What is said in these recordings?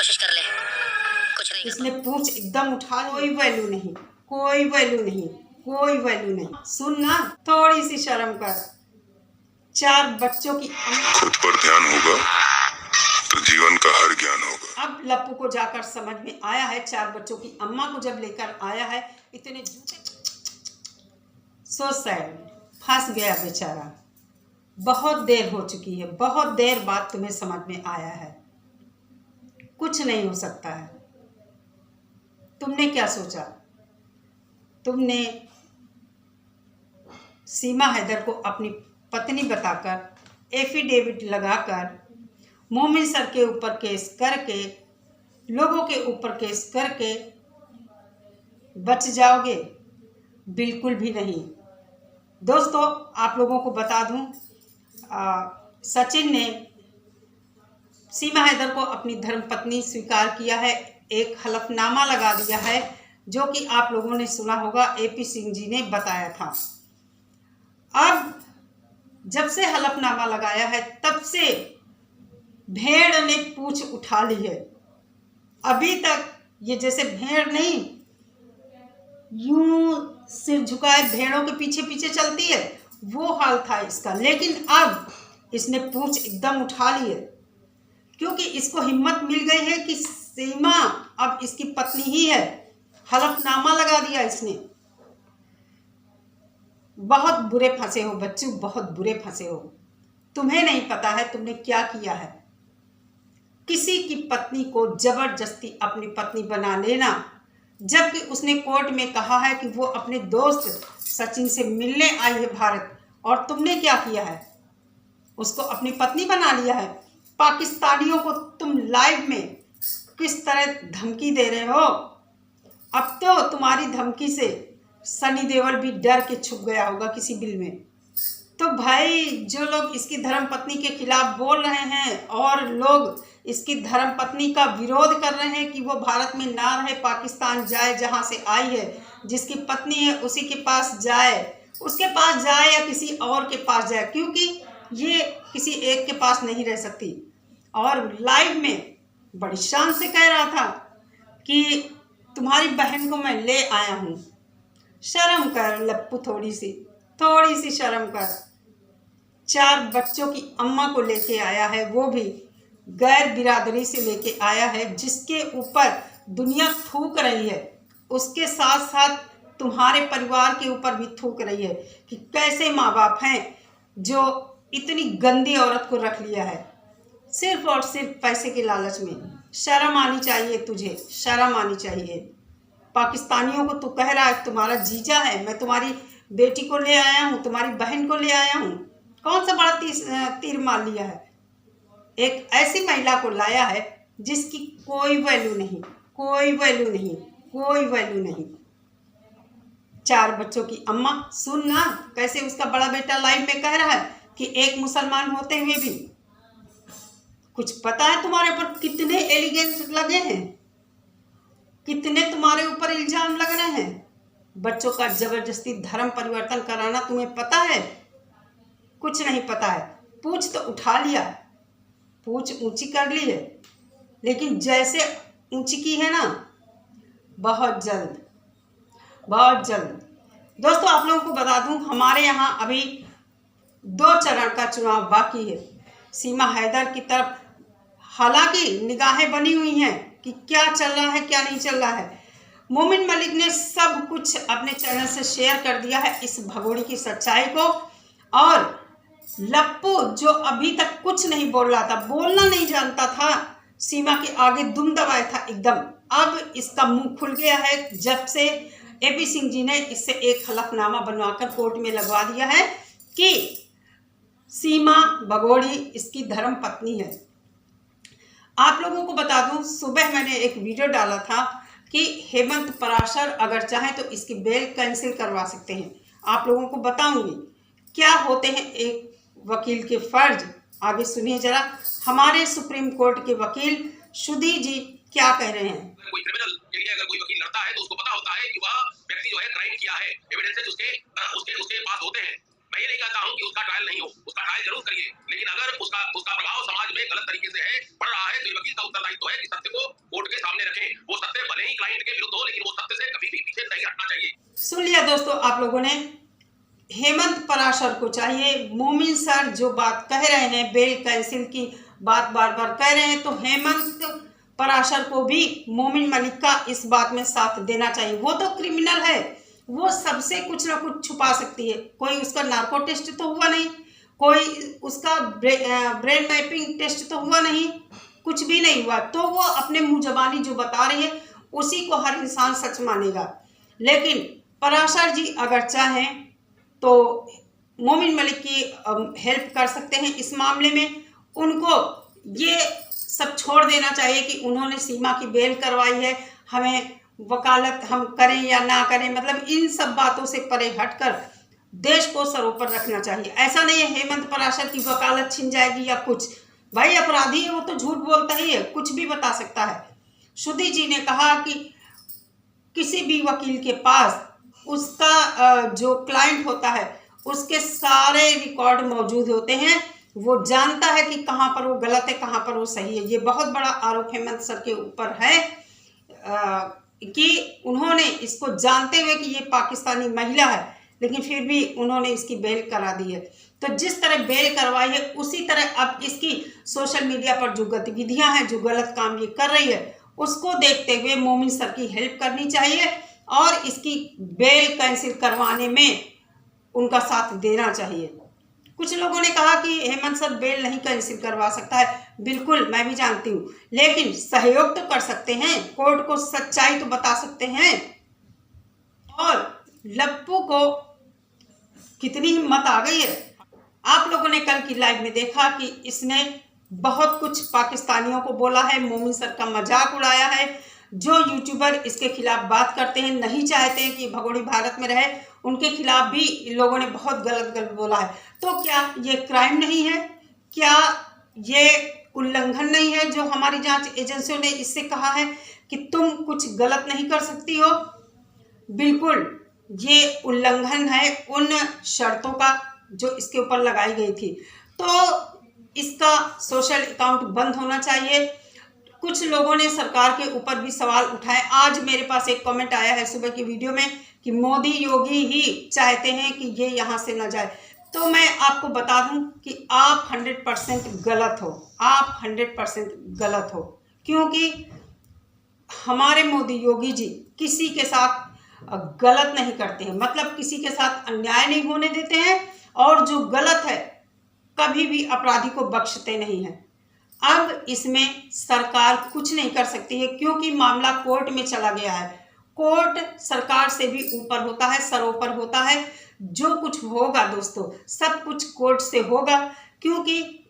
कोशिश कर ले, कुछ नहीं। इसने पूछ एकदम उठा, कोई वैल्यू नहीं, कोई वैल्यू नहीं, कोई वैल्यू नहीं। सुन ना, थोड़ी सी शर्म कर। 4 बच्चों की खुद पर ध्यान होगा तो जीवन का हर ज्ञान होगा। अब लप्पू को जाकर समझ में आया है, 4 बच्चों की अम्मा को जब लेकर आया है, इतने जूते। सो सैड, फंस गया बेचारा। बहुत देर हो चुकी है, बहुत देर बाद तुम्हें समझ में आया है कुछ नहीं हो सकता है। तुमने क्या सोचा? तुमने सीमा हैदर को अपनी पत्नी बताकर, एफिडेविट लगाकर, मोमिन सर के ऊपर केस करके, लोगों के ऊपर केस करके बच जाओगे? बिल्कुल भी नहीं। दोस्तों, आप लोगों को बता दूं, सचिन ने सीमा हैदर को अपनी धर्मपत्नी स्वीकार किया है, एक हलफनामा लगा दिया है, जो कि आप लोगों ने सुना होगा, एपी सिंह जी ने बताया था। अब जब से हलफनामा लगाया है, तब से भेड़ ने पूंछ उठा ली है। अभी तक ये जैसे भेड़ नहीं यूं सिर झुकाए भेड़ों के पीछे पीछे चलती है, वो हाल था इसका। लेकिन अब इसने पूंछ एकदम उठा ली है, क्योंकि इसको हिम्मत मिल गई है कि सीमा अब इसकी पत्नी ही है। हलफनामा लगा दिया इसने। बहुत बुरे फंसे हो बच्चों, बहुत बुरे फंसे हो। तुम्हें नहीं पता है तुमने क्या किया है। किसी की पत्नी को जबरदस्ती अपनी पत्नी बना लेना, जबकि उसने कोर्ट में कहा है कि वो अपने दोस्त सचिन से मिलने आई है भारत, और तुमने क्या किया है? उसको अपनी पत्नी बना लिया है। पाकिस्तानियों को तुम लाइव में किस तरह धमकी दे रहे हो। अब तो तुम्हारी धमकी से सनी देओल भी डर के छुप गया होगा किसी बिल में। तो भाई, जो लोग इसकी धर्मपत्नी के खिलाफ बोल रहे हैं और लोग इसकी धर्मपत्नी का विरोध कर रहे हैं कि वो भारत में ना रहे, पाकिस्तान जाए, जहां से आई है, जिसकी पत्नी है उसी के पास जाए, उसके पास जाए या किसी और के पास जाए, क्योंकि ये किसी एक के पास नहीं रह सकती। और लाइव में बड़ी शान से कह रहा था कि तुम्हारी बहन को मैं ले आया हूँ। शर्म कर लप्पू, थोड़ी सी शर्म कर। 4 बच्चों की अम्मा को लेके आया है, वो भी गैर बिरादरी से लेके आया है, जिसके ऊपर दुनिया थूक रही है। उसके साथ साथ तुम्हारे परिवार के ऊपर भी थूक रही है कि कैसे माँ बाप हैं जो इतनी गंदी औरत को रख लिया है, सिर्फ और सिर्फ पैसे के लालच में। शर्म आनी चाहिए तुझे, शर्म आनी चाहिए। पाकिस्तानियों को तू कह रहा है तुम्हारा जीजा है, मैं तुम्हारी बेटी को ले आया हूँ, तुम्हारी बहन को ले आया हूँ। कौन सा बड़ा तीर मार लिया है? एक ऐसी महिला को लाया है जिसकी कोई वैल्यू नहीं, कोई वैल्यू नहीं, कोई वैल्यू नहीं। 4 बच्चों की अम्मा, सुन ना कैसे उसका बड़ा बेटा लाइव में कह रहा है कि एक मुसलमान होते हुए भी। कुछ पता है तुम्हारे ऊपर कितने एलिगेंस लगे हैं, कितने तुम्हारे ऊपर इल्जाम लग रहे हैं। बच्चों का जबरदस्ती धर्म परिवर्तन कराना तुम्हें पता है? कुछ नहीं पता है। पूछ तो उठा लिया, पूछ ऊंची कर ली है, लेकिन जैसे ऊंची की है ना, बहुत जल्द, बहुत जल्द। दोस्तों, आप लोगों को बता दूं, हमारे यहाँ अभी 2 चरण का चुनाव बाकी है। सीमा हैदर की तरफ हालांकि निगाहें बनी हुई हैं कि क्या चल रहा है, क्या नहीं चल रहा है। मोमिन मलिक ने सब कुछ अपने चैनल से शेयर कर दिया है, इस भगोड़ी की सच्चाई को। और लप्पू जो अभी तक कुछ नहीं बोल रहा था, बोलना नहीं जानता था, सीमा के आगे दुम दबाया था एकदम, अब इसका मुंह खुल गया है जब से एपी सिंह जी ने इससे एक हलफनामा बनवाकर कोर्ट में लगवा दिया है कि सीमा भगोड़ी इसकी धर्म पत्नी है। आप लोगों को बता दूं, सुबह मैंने एक वीडियो डाला था कि हेमंत पराशर अगर चाहे तो इसकी बेल कैंसिल करवा सकते हैं। आप लोगों को बताऊंगी क्या होते हैं एक वकील के फर्ज। आगे सुनिए जरा, हमारे सुप्रीम कोर्ट के वकील सुधीर जी क्या कह रहे हैं। कोई क्रिमिनल के लिए अगर कोई वकील लड़ता है तो उसको पता होता है कि वह व्यक्ति जो है क्राइम किया है, एविडेंसेस उसके पास होते हैं। मैं ये नहीं कहता हूँ कि उसका ट्रायल नहीं हो, उसका ट्रायल जरूर करिए, लेकिन अगर उसका प्रभाव समाज में गलत तरीके से है पड़ रहा है तो ये वकील का उत्तरदायित्व है कि सत्य को दोस्तों, आप लोगों ने हेमंत पराशर को चाहिए, मोमिन सर जो बात कह रहे हैं बेल कैंसिल की बात बार बार कह रहे हैं, तो हेमंत पराशर को भी मोमिन मलिक का इस बात में साथ देना चाहिए। वो तो क्रिमिनल है, वो सबसे कुछ ना कुछ छुपा सकती है। कोई उसका नार्को टेस्ट तो हुआ नहीं, कोई उसका ब्रेन मैपिंग टेस्ट तो हुआ नहीं, कुछ भी नहीं हुआ, तो वो अपने मुंह जबानी जो बता रही है उसी को हर इंसान सच मानेगा। लेकिन पराशर जी अगर चाहें तो मोमिन मलिक की हेल्प कर सकते हैं इस मामले में। उनको ये सब छोड़ देना चाहिए कि उन्होंने सीमा की बेल करवाई है, हमें वकालत हम करें या ना करें, मतलब इन सब बातों से परे हटकर देश को सरोपर रखना चाहिए। ऐसा नहीं है हेमंत पराशर की वकालत छिन जाएगी या कुछ, भाई अपराधी है वो तो झूठ बोलता ही है, कुछ भी बता सकता है। शुद्धि जी ने कहा कि किसी भी वकील के पास उसका जो क्लाइंट होता है उसके सारे रिकॉर्ड मौजूद होते हैं, वो जानता है कि कहाँ पर वो गलत है कहाँ पर वो सही है। ये बहुत बड़ा आरोप हेमंत सर के ऊपर है कि उन्होंने इसको जानते हुए कि ये पाकिस्तानी महिला है लेकिन फिर भी उन्होंने इसकी बेल करा दी है। तो जिस तरह बेल करवाई है उसी तरह अब इसकी सोशल मीडिया पर जो गतिविधियां हैं, जो गलत काम ये कर रही है, उसको देखते हुए मोमिन सर की हेल्प करनी चाहिए और इसकी बेल कैंसिल करवाने में उनका साथ देना चाहिए। कुछ लोगों ने कहा कि हेमंत सर बेल नहीं कैंसिल करवा सकता है, बिल्कुल मैं भी जानती हूँ, लेकिन सहयोग तो कर सकते हैं, कोर्ट को सच्चाई तो बता सकते हैं। और लप्पू को कितनी हिम्मत आ गई है। आप लोगों ने कल की लाइव में देखा कि इसने बहुत कुछ पाकिस्तानियों को बोला है, मोमिन सर का मजाक उड़ाया है। जो यूट्यूबर इसके खिलाफ बात करते हैं, नहीं चाहते हैं कि भगोड़ी भारत में रहे, उनके खिलाफ भी लोगों ने बहुत गलत गलत बोला है। तो क्या ये क्राइम नहीं है? क्या ये उल्लंघन नहीं है जो हमारी जांच एजेंसियों ने इससे कहा है कि तुम कुछ गलत नहीं कर सकती हो? बिल्कुल ये उल्लंघन है उन शर्तों का जो इसके ऊपर लगाई गई थी। तो इसका सोशल अकाउंट बंद होना चाहिए। कुछ लोगों ने सरकार के ऊपर भी सवाल उठाए। आज मेरे पास एक कमेंट आया है सुबह की वीडियो में कि मोदी योगी ही चाहते हैं कि ये यहाँ से न जाए। तो मैं आपको बता दूं कि आप 100% गलत हो, आप 100% गलत हो, क्योंकि हमारे मोदी योगी जी किसी के साथ गलत नहीं करते हैं, मतलब किसी के साथ अन्याय नहीं होने देते हैं, और जो गलत है कभी भी अपराधी को बख्शते नहीं हैं। अब इसमें सरकार कुछ नहीं कर सकती है क्योंकि मामला कोर्ट में चला गया है। कोर्ट सरकार से भी ऊपर होता है, सरोपर होता है। जो कुछ होगा दोस्तों सब कुछ कोर्ट से होगा, क्योंकि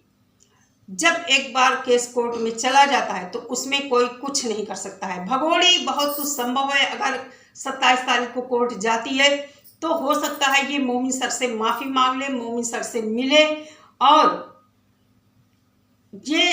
जब एक बार केस कोर्ट में चला जाता है तो उसमें कोई कुछ नहीं कर सकता है। भगोड़ी बहुत कुछ संभव है, अगर 27 तारीख को कोर्ट जाती है तो हो सकता है ये मोमिन सर से माफी मांग ले, मोमिन सर से मिले, और ये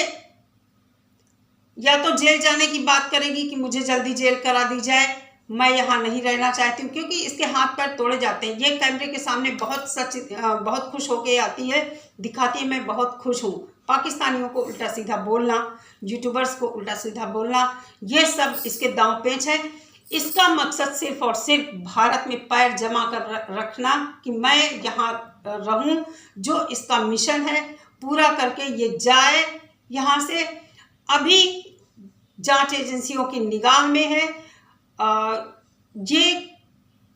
या तो जेल जाने की बात करेगी कि मुझे जल्दी जेल करा दी जाए, मैं यहाँ नहीं रहना चाहती हूँ, क्योंकि इसके हाथ पैर तोड़े जाते हैं। ये कैमरे के सामने बहुत खुश होके आती है, दिखाती है मैं बहुत खुश हूँ। पाकिस्तानियों को उल्टा सीधा बोलना, यूट्यूबर्स को उल्टा सीधा बोलना, ये सब इसके दांव पेच है। इसका मकसद सिर्फ और सिर्फ भारत में पैर जमा कर रखना कि मैं यहाँ रहूँ। जो इसका मिशन है पूरा करके ये जाए यहाँ से। अभी जांच एजेंसियों की निगाह में है, ये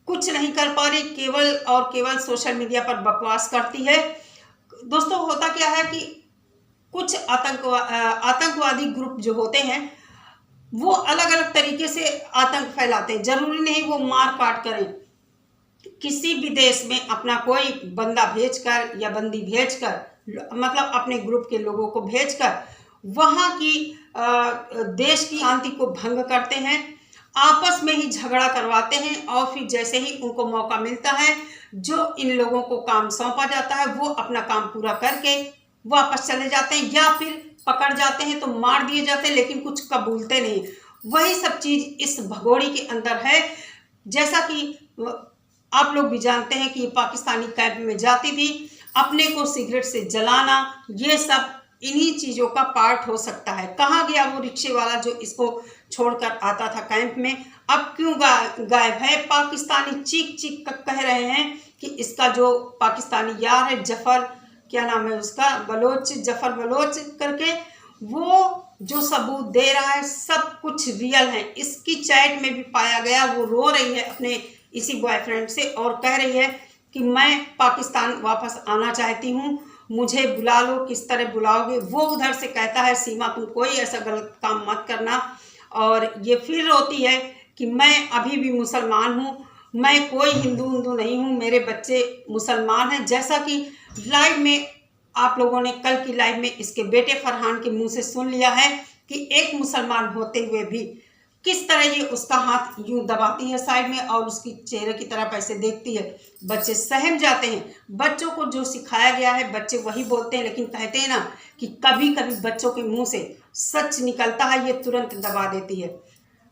कुछ नहीं कर पा रही, केवल और केवल सोशल मीडिया पर बकवास करती है। दोस्तों होता क्या है कि कुछ आतंकवादी ग्रुप जो होते हैं वो अलग अलग तरीके से आतंक फैलाते हैं। जरूरी नहीं वो मार काट करें, किसी भी देश में अपना कोई बंदा भेजकर या बंदी भेजकर, मतलब अपने ग्रुप के लोगों को भेजकर वहाँ की देश की शांति को भंग करते हैं, आपस में ही झगड़ा करवाते हैं, और फिर जैसे ही उनको मौका मिलता है, जो इन लोगों को काम सौंपा जाता है, वो अपना काम पूरा करके वापस चले जाते हैं, या फिर पकड़ जाते हैं तो मार दिए जाते हैं, लेकिन कुछ कबूलते नहीं। वही सब चीज़ इस भगोड़ी के अंदर है। जैसा कि आप लोग भी जानते हैं कि ये पाकिस्तानी कैंप में जाती थी, अपने को सिगरेट से जलाना, ये सब इन्हीं चीज़ों का पार्ट हो सकता है। कहाँ गया वो रिक्शे वाला जो इसको छोड़कर आता था कैंप में? अब क्यों गायब है? पाकिस्तानी चीख चीख कर कह रहे हैं कि इसका जो पाकिस्तानी यार है जफर, क्या नाम है उसका, बलोच, जफर बलोच करके, वो जो सबूत दे रहा है सब कुछ रियल है। इसकी चैट में भी पाया गया, वो रो रही है अपने इसी बॉयफ्रेंड से और कह रही है कि मैं पाकिस्तान वापस आना चाहती हूँ, मुझे बुला लो, किस तरह बुलाओगे? वो उधर से कहता है सीमा तुम कोई ऐसा गलत काम मत करना। और ये फिर रोती है कि मैं अभी भी मुसलमान हूँ, मैं कोई हिंदू नहीं हूँ, मेरे बच्चे मुसलमान हैं। जैसा कि लाइव में आप लोगों ने कल की लाइव में इसके बेटे फरहान के मुंह से सुन लिया है कि एक मुसलमान होते हुए भी किस तरह ये उसका हाथ यूं दबाती है साइड में और उसकी चेहरे की तरफ ऐसे देखती है। बच्चे सहम जाते हैं। बच्चों को जो सिखाया गया है बच्चे वही बोलते हैं, लेकिन कहते हैं ना कि कभी कभी बच्चों के मुंह से सच निकलता है, ये तुरंत दबा देती है।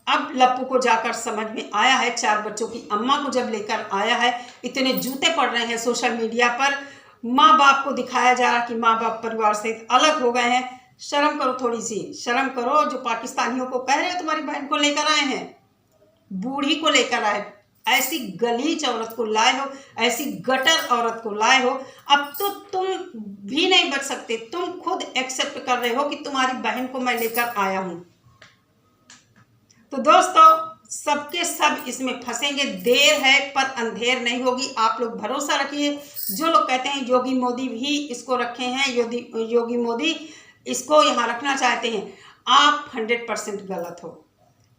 अब लप्पू को जाकर समझ में आया है, 4 बच्चों की अम्मा को जब लेकर आया है, इतने जूते पड़ रहे हैं सोशल मीडिया पर, माँ बाप को दिखाया जा रहा कि माँ बाप परिवार से अलग हो गए हैं। शर्म करो, थोड़ी सी शर्म करो। जो पाकिस्तानियों को कह रहे हो तुम्हारी बहन को लेकर आए हैं, बूढ़ी को लेकर आए, ऐसी गलीच औरत को लाए हो, ऐसी गटर औरत को लाए हो। अब तो तुम भी नहीं बच सकते, तुम खुद एक्सेप्ट कर रहे हो कि तुम्हारी बहन को मैं लेकर आया हूं। तो दोस्तों सबके सब इसमें फंसेंगे, देर है पर अंधेर नहीं होगी। आप लोग भरोसा रखिए। जो लोग कहते हैं योगी मोदी भी इसको रखे हैं, योगी मोदी इसको यहाँ रखना चाहते हैं, आप 100% गलत हो।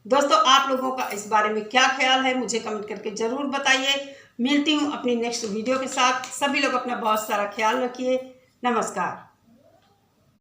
दोस्तों आप लोगों का इस बारे में क्या ख्याल है मुझे कमेंट करके ज़रूर बताइए। मिलती हूँ अपनी नेक्स्ट वीडियो के साथ। सभी लोग अपना बहुत सारा ख्याल रखिए। नमस्कार।